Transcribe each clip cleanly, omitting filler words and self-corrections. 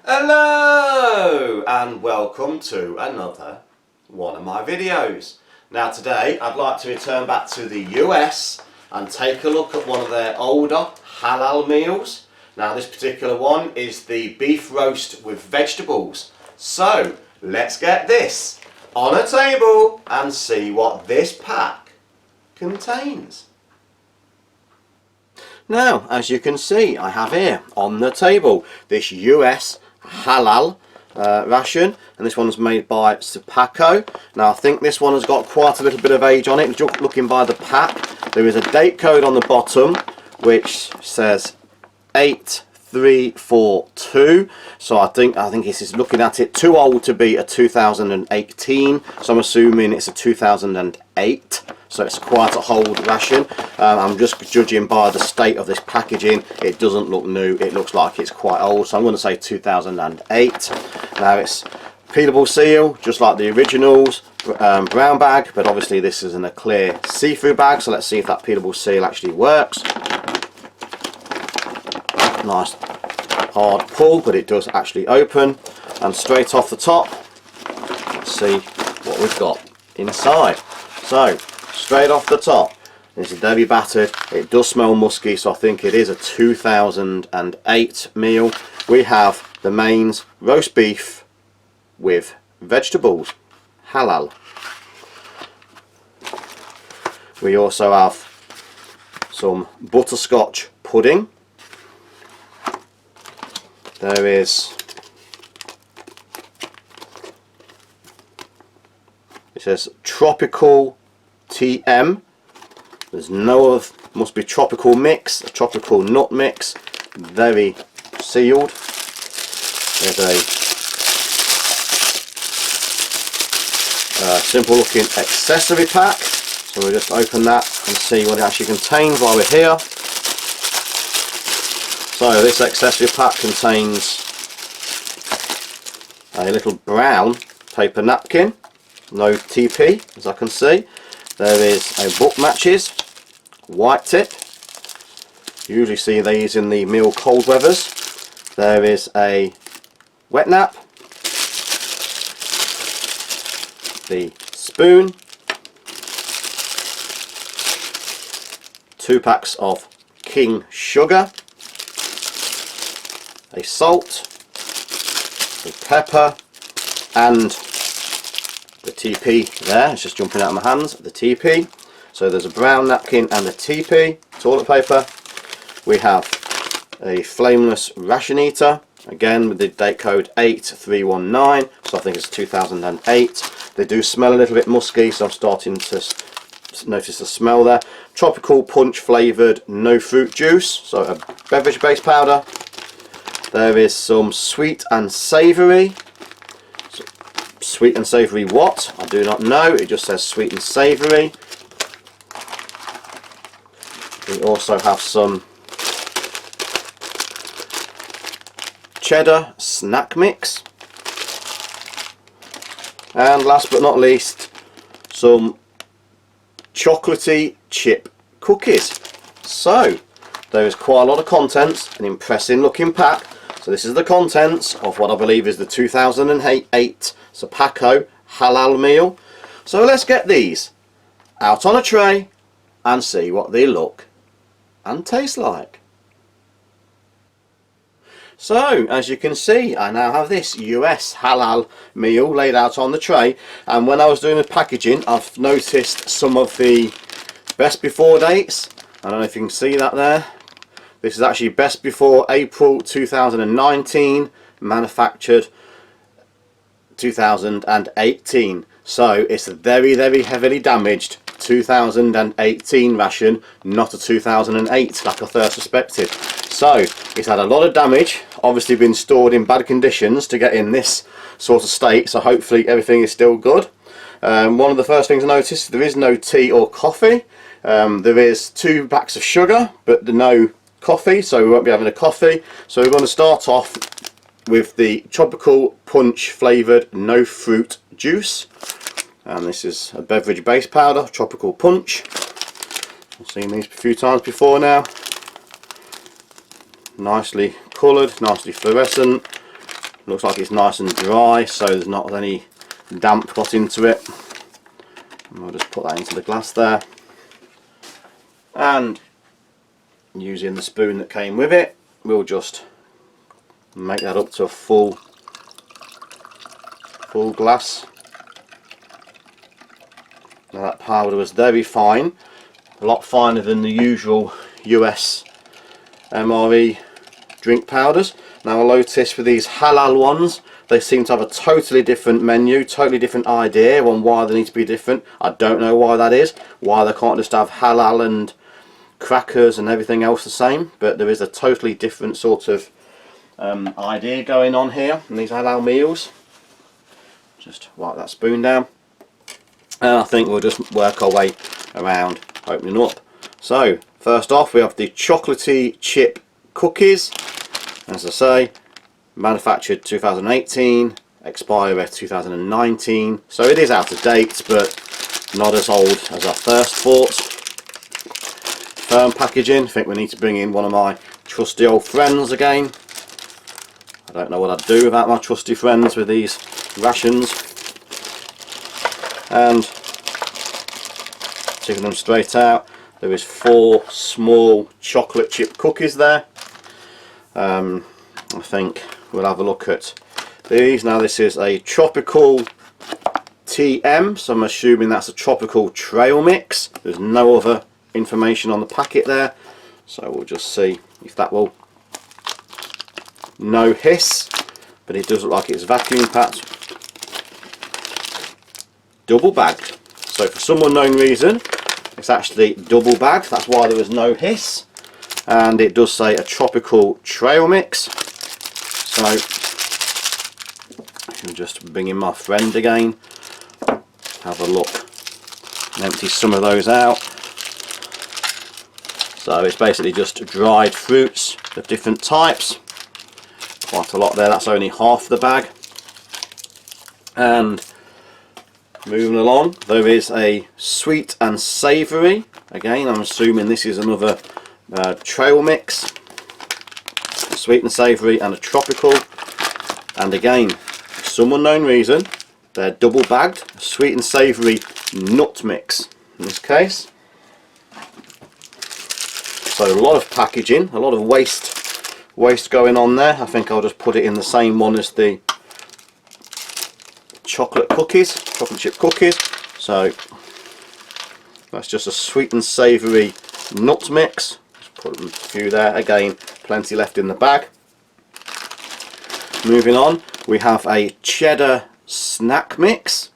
Hello and welcome to another one of my videos. Now today I'd like to return back to the US and take a look at one of their older halal meals. Now this particular one is the beef roast with vegetables. So let's get this on a table and see what this pack contains. Now, as you can see, I have here on the table this US halal ration, and this one's made by Savory. Now I think this one has got quite a little bit of age on it. Just looking by the pack, there is a date code on the bottom which says 8342. So I think this is, looking at it, too old to be a 2018, so I'm assuming it's a 2008. So it's quite a old ration. I'm just judging by the state of this packaging. It doesn't look new, it looks like it's quite old, so I'm going to say 2008. Now it's peelable seal, just like the originals, brown bag, but obviously this is in a clear see-through bag, so let's see if that peelable seal actually works. Nice hard pull, but it does actually open, and straight off the top, let's see what we've got inside. So straight off the top, this is very battered. It does smell musky, so I think it is a 2008 meal. We have the mains, roast beef with vegetables, halal. We also have some butterscotch pudding. There is, it says tropical TM. There's no other, must be tropical mix, a tropical nut mix, very sealed. There's a simple looking accessory pack, so we'll just open that and see what it actually contains while we're here. So this accessory pack contains a little brown paper napkin, no TP as I can see. There is a book matches, white tip, usually see these in the meal cold weathers. There is a wet nap, the spoon, 2 packs of king sugar, a salt, a pepper, and the TP there. It's just jumping out of my hands, the TP. So there's a brown napkin and a TP, toilet paper. We have a flameless ration eater, again with the date code 8319, so I think it's 2008. They do smell a little bit musky, so I'm starting to notice the smell there. Tropical punch flavoured, no fruit juice, so a beverage base powder. There is some sweet and savoury. Sweet and savoury what? I do not know. It just says sweet and savoury. We also have some cheddar snack mix. And last but not least, some chocolatey chip cookies. So there is quite a lot of contents, an impressive looking pack. So this is the contents of what I believe is the 2008 Savory halal meal. So let's get these out on a tray and see what they look and taste like. So as you can see, I now have this US halal meal laid out on the tray, and when I was doing the packaging I've noticed some of the best before dates. I don't know if you can see that there. This is actually best before April 2019, manufactured 2018. So it's a very heavily damaged 2018 ration, not a 2008 like I first suspected. So it's had a lot of damage, obviously been stored in bad conditions to get in this sort of state, so hopefully everything is still good. One of the first things I noticed, there is no tea or coffee. There is 2 packs of sugar, but no coffee, so we won't be having a coffee. So we're going to start off with the tropical punch flavoured no fruit juice, and this is a beverage base powder, tropical punch. I've seen these a few times before now. Nicely coloured, nicely fluorescent. Looks like it's nice and dry, so there's not any damp got into it. And we'll just put that into the glass there. And using the spoon that came with it, we'll just make that up to a full glass. Now that powder was very fine, a lot finer than the usual US MRE drink powders. Now I noticed with these halal ones, they seem to have a totally different menu, totally different idea on why they need to be different. I don't know why that is, why they can't just have halal and crackers and everything else the same, but there is a totally different sort of idea going on here in these halal meals. Just wipe that spoon down, and I think we'll just work our way around opening up. So first off, we have the chocolatey chip cookies. As I say, manufactured 2018, expiry 2019, so it is out of date but not as old as I first thought. Firm packaging. I think we need to bring in one of my trusty old friends again. I don't know what I'd do without my trusty friends with these rations. And taking them straight out, there is 4 small chocolate chip cookies there. I think we'll have a look at these. Now this is a tropical TM, so I'm assuming that's a tropical trail mix. There's no other information on the packet there, so we'll just see if that will. No hiss, but it does look like it's vacuum packed, double bagged. So for some unknown reason it's actually double bagged, that's why there was no hiss. And it does say a tropical trail mix. So I'll just bring in my friend again, have a look and empty some of those out. So it's basically just dried fruits of different types, quite a lot there. That's only half the bag. And moving along, there is a sweet and savoury. Again, I'm assuming this is another trail mix, sweet and savoury and a tropical. And again, for some unknown reason, they're double bagged, a sweet and savoury nut mix in this case. So a lot of packaging, a lot of waste going on there. I think I'll just put it in the same one as the chocolate chip cookies. So that's just a sweet and savoury nut mix. Put a few there, again plenty left in the bag. Moving on, we have a cheddar snack mix.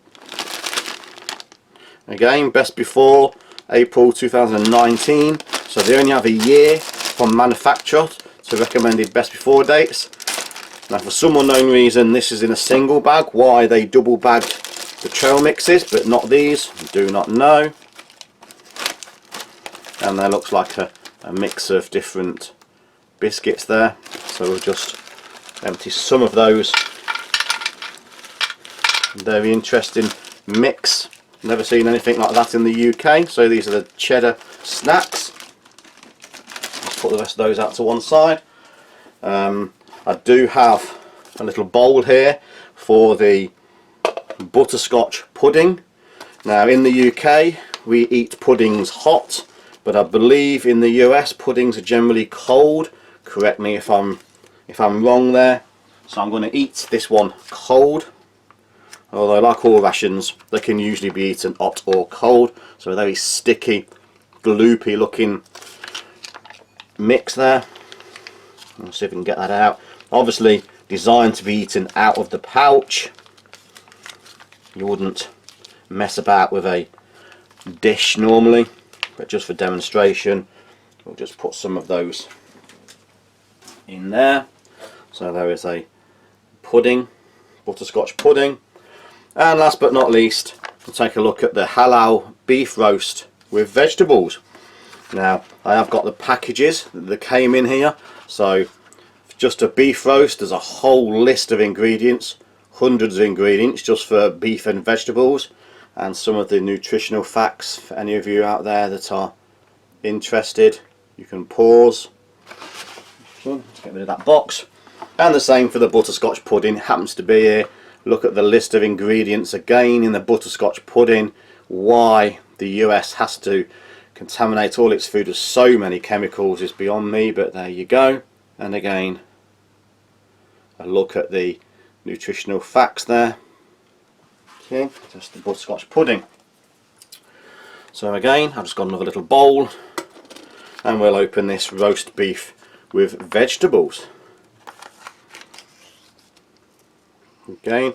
Again, best before April 2019, so they only have a year from manufacture to recommended best before dates. Now for some unknown reason this is in a single bag. Why they double bagged the trail mixes but not these, I do not know. And there looks like a mix of different biscuits there, so we'll just empty some of those. Very interesting mix, never seen anything like that in the UK. So these are the cheddar snacks. Let's put the rest of those out to one side. I do have a little bowl here for the butterscotch pudding. Now in the UK we eat puddings hot, but I believe in the US puddings are generally cold. Correct me if I'm wrong there. So I'm going to eat this one cold. Although like all rations, they can usually be eaten hot or cold. So a very sticky, gloopy looking mix there. Let's see if we can get that out. Obviously designed to be eaten out of the pouch. You wouldn't mess about with a dish normally, but just for demonstration we'll just put some of those in there. So there is a pudding, butterscotch pudding. And last but not least, we'll take a look at the halal beef roast with vegetables. Now I have got the packages that came in here. So just a beef roast, there's a whole list of ingredients, hundreds of ingredients just for beef and vegetables. And some of the nutritional facts for any of you out there that are interested, you can pause. Let's get rid of that box. And the same for the butterscotch pudding. It happens to be here. Look at the list of ingredients again in the butterscotch pudding. Why the US has to contaminate all its food with so many chemicals is beyond me, but there you go. And again, a look at the nutritional facts there. Okay, just the butterscotch pudding. So again, I've just got another little bowl, and we'll open this roast beef with vegetables. Again,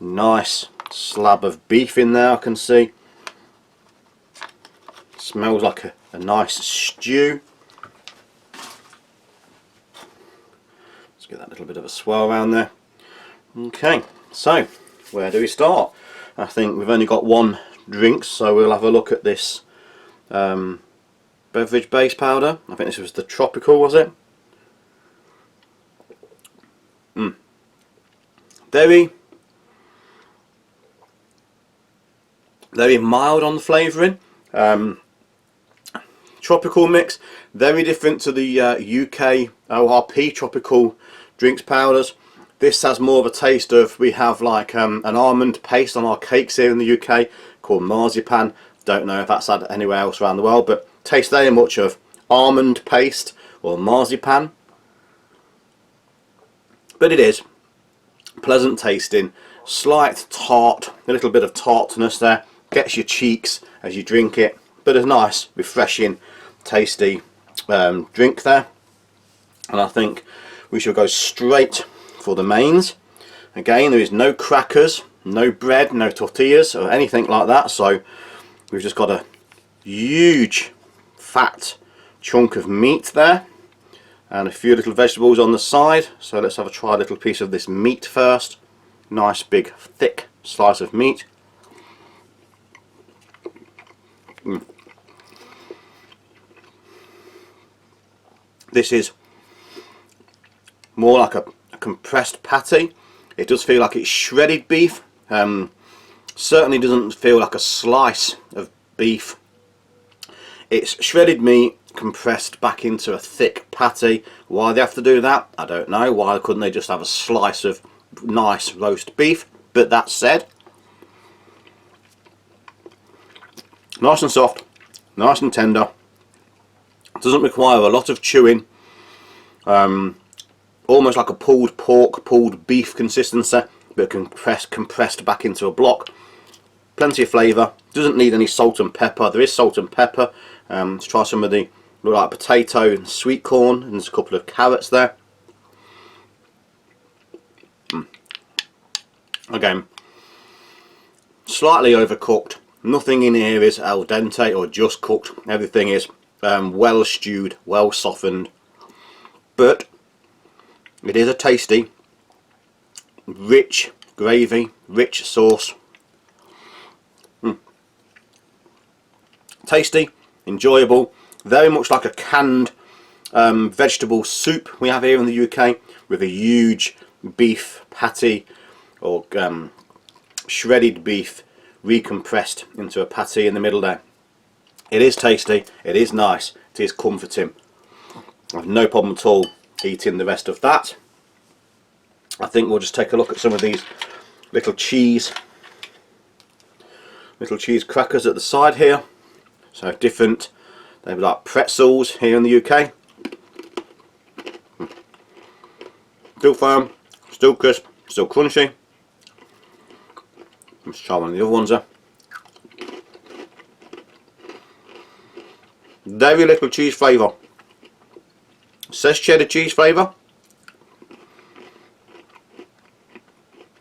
nice slab of beef in there, I can see. Smells like a nice stew. Let's get that little bit of a swirl around there. Okay, so where do we start? I think we've only got one drink, so we'll have a look at this beverage base powder. I think this was the tropical, was it? Very mild on the flavouring. Tropical mix, very different to the UK ORP tropical drinks powders. This has more of a taste of, we have like an almond paste on our cakes here in the UK called marzipan. Don't know if that's had anywhere else around the world, but tastes very much of almond paste or marzipan. But it is pleasant tasting, slight tart, a little bit of tartness there, gets your cheeks as you drink it, but a nice, refreshing, tasty drink there. And I think we shall go straight for the mains. Again, there is no crackers, no bread, no tortillas or anything like that, so we've just got a huge fat chunk of meat there and a few little vegetables on the side. So let's have a try a little piece of this meat first. Nice big thick slice of meat. This is more like a compressed patty. It does feel like it's shredded beef. Certainly doesn't feel like a slice of beef. It's shredded meat compressed back into a thick patty. Why they have to do that, I don't know. Why couldn't they just have a slice of nice roast beef? But that said, nice and soft, nice and tender. Doesn't require a lot of chewing. Almost like a pulled pork, pulled beef consistency, but compressed back into a block. Plenty of flavour. Doesn't need any salt and pepper. There is salt and pepper. Let's try some of the, look like potato and sweet corn, and there's a couple of carrots there. Again, slightly overcooked. Nothing in here is al dente or just cooked. Everything is well stewed, well softened. But it is a tasty, rich gravy, rich sauce. Tasty, enjoyable, very much like a canned vegetable soup we have here in the UK, with a huge beef patty or shredded beef recompressed into a patty in the middle there. It is tasty, it is nice, it is comforting. I have no problem at all eating the rest of that. I think we'll just take a look at some of these little cheese crackers at the side here. So different, they're like pretzels here in the UK. Still firm, still crisp, still crunchy. Let's try one of the other ones there. Very little cheese flavour. Says cheddar cheese flavour.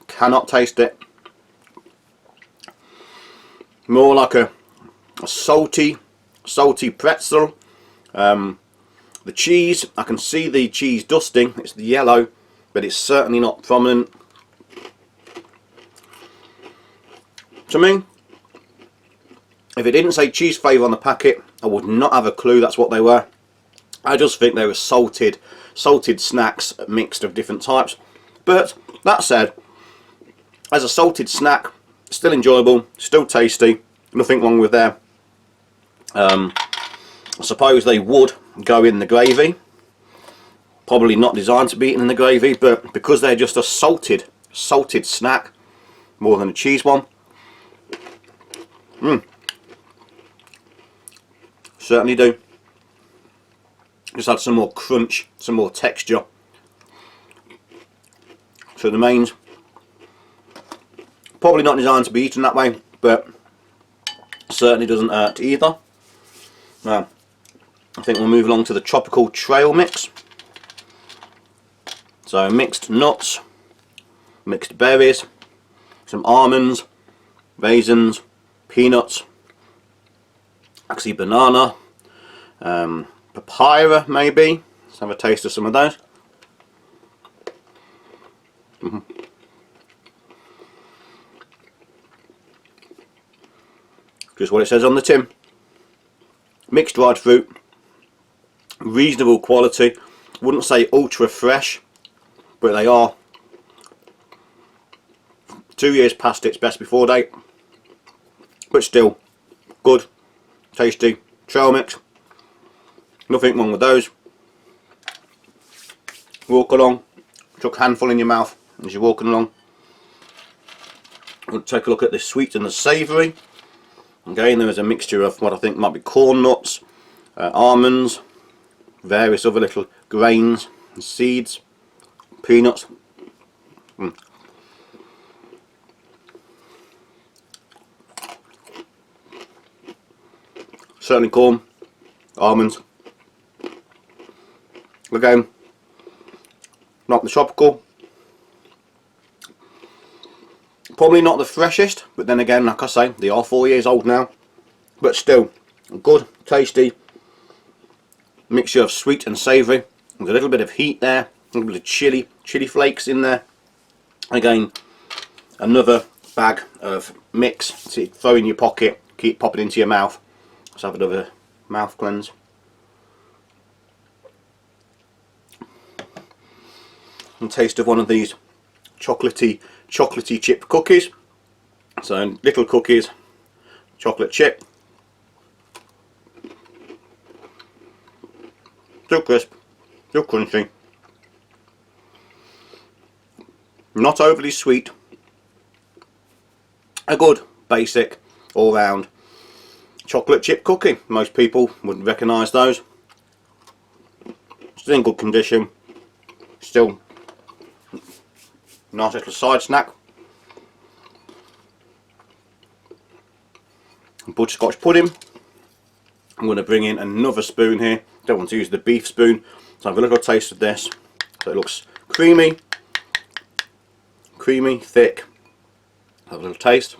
Cannot taste it. More like a salty pretzel. The cheese, I can see the cheese dusting. It's the yellow, but it's certainly not prominent. To me, if it didn't say cheese flavour on the packet, I would not have a clue that's what they were. I just think they were salted snacks mixed of different types. But that said, as a salted snack, still enjoyable, still tasty, nothing wrong with there. I suppose they would go in the gravy, Probably not designed to be eaten in the gravy, but because they're just a salted snack more than a cheese one. Certainly do. Just add some more crunch, some more texture to the mains. Probably not designed to be eaten that way, but certainly doesn't hurt either. Now, I think we'll move along to the tropical trail mix. So mixed nuts, mixed berries, some almonds, raisins, peanuts, actually banana, papaya maybe. Let's have a taste of some of those. Just what it says on the tin. Mixed dried fruit, reasonable quality. Wouldn't say ultra fresh, but they are 2 years past its best before date, but still good, tasty trail mix. Nothing wrong with those. Walk along, chuck a handful in your mouth as you're walking along. We'll take a look at the sweet and the savoury. Again, there is a mixture of what I think might be corn nuts, almonds, various other little grains and seeds, peanuts. Certainly corn, almonds. Again, not the tropical. Probably not the freshest, but then again, like I say, they are 4 years old now. But still, a good, tasty mixture of sweet and savoury. With a little bit of heat there, a little bit of chili flakes in there. Again, another bag of mix to throw in your pocket, keep popping into your mouth. Let's have another mouth cleanse. And taste of one of these chocolatey chip cookies. So little cookies, chocolate chip. Still crisp, still crunchy. Not overly sweet. A good, basic, all round chocolate chip cookie. Most people wouldn't recognise those. Still in good condition. Still nice little side snack. Butterscotch pudding. I'm going to bring in another spoon here. Don't want to use the beef spoon, so have a little taste of this. So it looks creamy, thick. Have a little taste.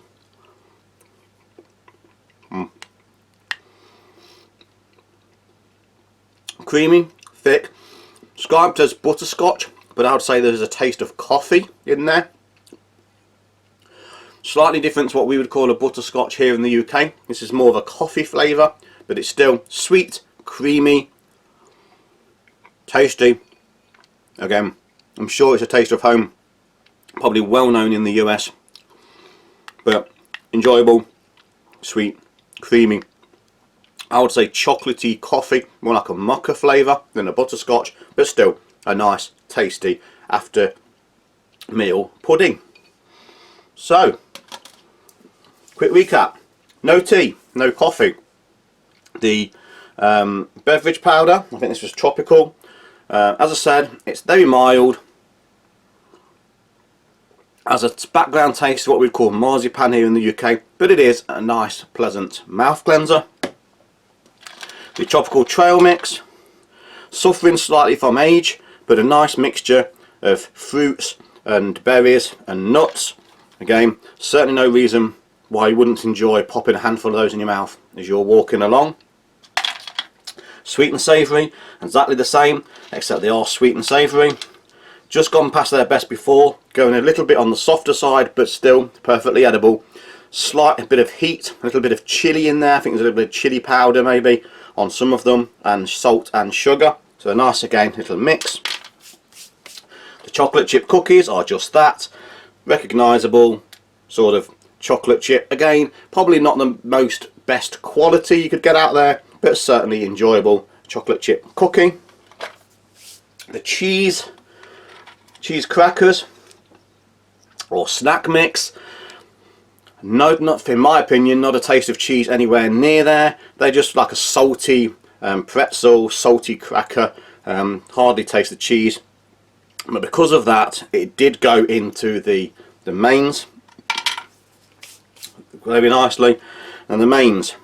Creamy, thick, described as butterscotch, but I would say there's a taste of coffee in there. Slightly different to what we would call a butterscotch here in the UK. This is more of a coffee flavour, but it's still sweet, creamy, tasty. Again, I'm sure it's a taste of home, probably well known in the US, but enjoyable, sweet, creamy. I would say chocolatey coffee, more like a mocha flavour than a butterscotch, but still a nice, tasty after meal pudding. So, quick recap. No tea, no coffee. The beverage powder, I think this was tropical. As I said, it's very mild. Has a background taste of what we'd call marzipan here in the UK, but it is a nice, pleasant mouth cleanser. The tropical trail mix, suffering slightly from age, but a nice mixture of fruits and berries and nuts. Again, certainly no reason why you wouldn't enjoy popping a handful of those in your mouth as you're walking along. Sweet and savoury, exactly the same, except they are sweet and savoury. Just gone past their best before, going a little bit on the softer side, but still perfectly edible. Slight bit of heat, a little bit of chilli in there. I think there's a little bit of chilli powder maybe on some of them, and salt and sugar. So a nice, again, little mix. The chocolate chip cookies are just that. Recognisable sort of chocolate chip. Again, probably not the most best quality you could get out there, but certainly enjoyable chocolate chip cookie. the cheese crackers or snack mix. No, not in my opinion, not a taste of cheese anywhere near there. They're just like a salty pretzel, salty cracker. Hardly taste the cheese. But because of that, it did go into the mains very nicely. And the mains,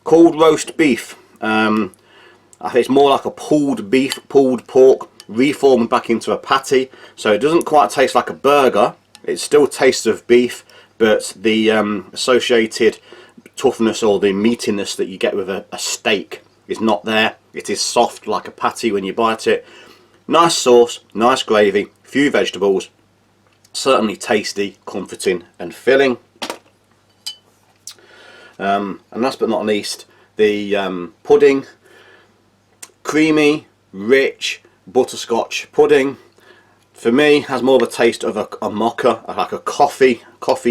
cold roast beef. I think it's more like a pulled beef, pulled pork, reformed back into a patty. So it doesn't quite taste like a burger. It still tastes of beef, but the associated toughness or the meatiness that you get with a steak is not there. It is soft like a patty when you bite it. Nice sauce, nice gravy, few vegetables, certainly tasty, comforting and filling. And last but not least, the pudding. Creamy, rich butterscotch pudding. For me, has more of a taste of a mocha, like a coffee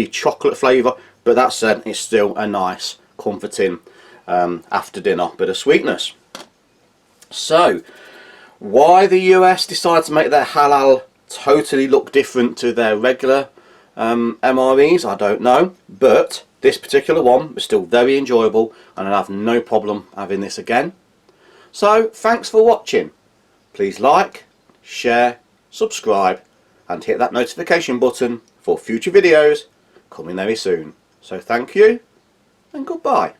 chocolate flavour. But that said, it's still a nice, comforting after dinner bit of sweetness. So, why the US decided to make their halal totally look different to their regular MREs, I don't know. But this particular one was still very enjoyable, and I'll have no problem having this again. So, thanks for watching. Please like, share, subscribe and hit that notification button for future videos coming very soon. So thank you and goodbye.